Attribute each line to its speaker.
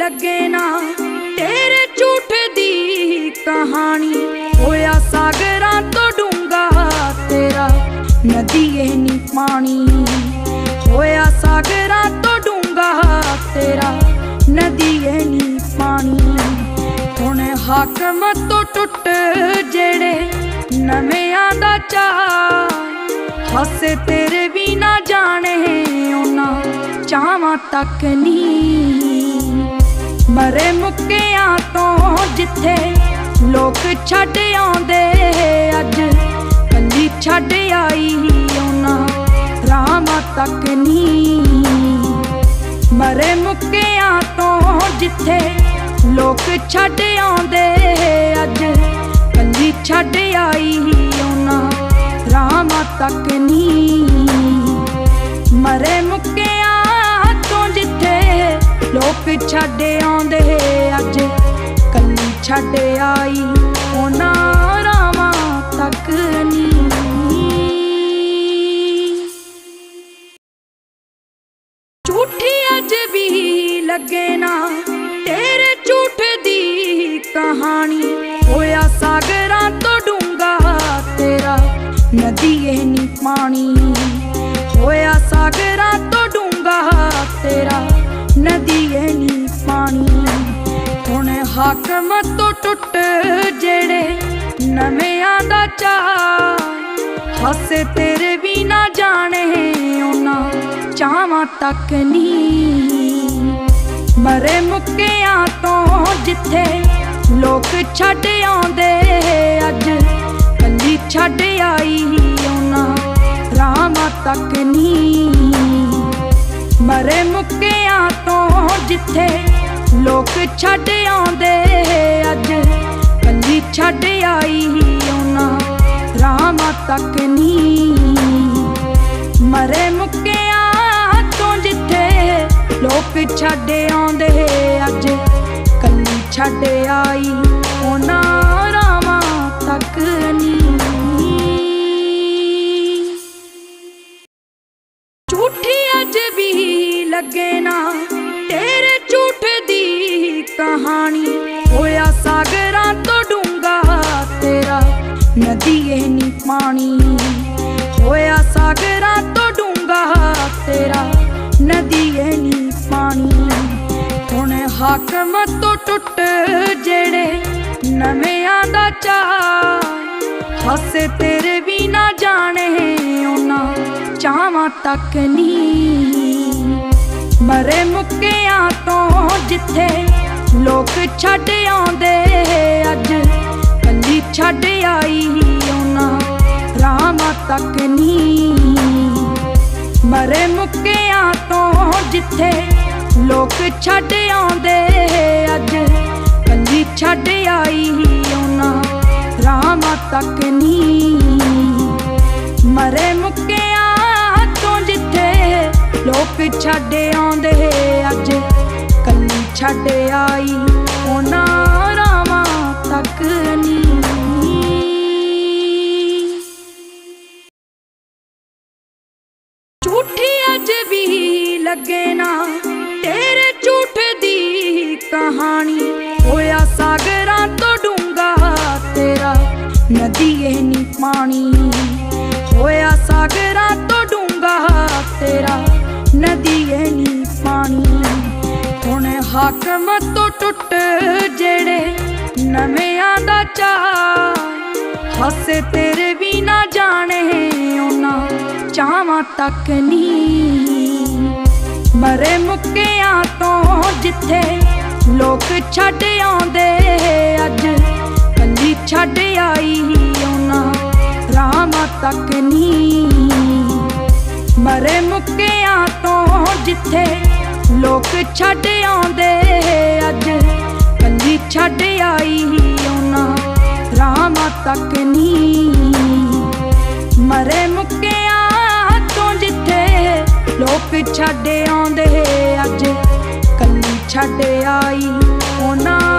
Speaker 1: लगे ना तेरे झूठ दी कहानी। होया सागरां तो डूंगा तेरा नदिए नी पानी। होया सागरां तो डूंगा तेरा नदिए नी पानी। हुण हाकम तो टुट जेड़े नवेआं दा चाऽ। हासे तेरे भी ना जाने उन्हां चावां तक नी। मरे मुक्कियां तो जिथे लोग छड्ड आउंदे अज कल्ली छड्ड आई उन्हां रामां तक नी। मरे मुक्कियां तो जिथे लोग छड्ड आउंदे अज कल्ली छड्ड आई उन्हां रामां तक नी। मरे मुक्कियां तो जिथे लोग छड्ड आउंदे अज कल्ली छड्ड आई उन्हां रामां तक नी। झूठी अज भी लगे ना तेरे झूठ दी कहानी। होया सागरां तो डूंगा तेरा नदिए नी पानी। होया सागरां तो डूंगा तेरा नदिए नी पानी। हुण हाकम तो टुट जेड़े नवेआं दा चाऽ। हासे तेरे भी ना जाने उन्हां चावां तक नी। मरे मुक्कियां तो जिथे लोग छड्ड आउंदे अज कल्ली छड्ड आई उन्हां रामां तक नी। मरे मुक्कियां तो जिथे लोग छड्ड आउंदे अज कल्ली छड्ड आई उन्हां रामां तक नी। मरे मुक्कियां तो जिथे लोग छड्ड आउंदे अज कल्ली छड्ड आई उन्हां रामां तक नी। झूठी अज भी लगे ना तेरे झूठ दी कहानी। होया सागरां तो डूंगा तेरा नदिए नी पानी। होया सागरां तो डूंगा तेरा नदिए नी पानी। हुण हाकम तो टुट जेड़े नवेआं दा चाऽ। हासे तेरे भी ना जाने उन्हां चावां तक नी। मरे मुक्कियां तो जिथे लोग छड्ड आउंदे अज कल्ली छड्ड आई उन्हां रामां तक नी। मरे मुक्कियां तो जिथे लोग छड्ड आउंदे अज कल्ली छड्ड आई उन्हां रामां तक नी। मरे मुक्कियां तो जिथे लोग छड्ड आउंदे अज कल्ली छड्ड आई उन्हां रामां तक नी। झूठी अज भी लगे ना तेरे झूठ दी कहानी। होया सागरां तो डूंगा तेरा नदिए नी पानी। होया सागरां तो डूंगा तेरा नदिए नी पानी। हुण हाकम तो टुट जेड़े नवेआं दा चाऽ। हासे तेरे भी ना जाने उन्हां चावां तक नी। मरे मुक्कियां तो जिथे लोग छड्ड आउंदे अज कल्ली छड्ड आई उन्हां रामां तक नी। मरे मुक्कियां तो जिथे लोग छड्ड आउंदे अज कल्ली छड्ड आई उन्हां रामां तक नी। मरे मुक्कियां तो जिथे लोग छड्ड आउंदे अज कल्ली छड्ड आई उन्हां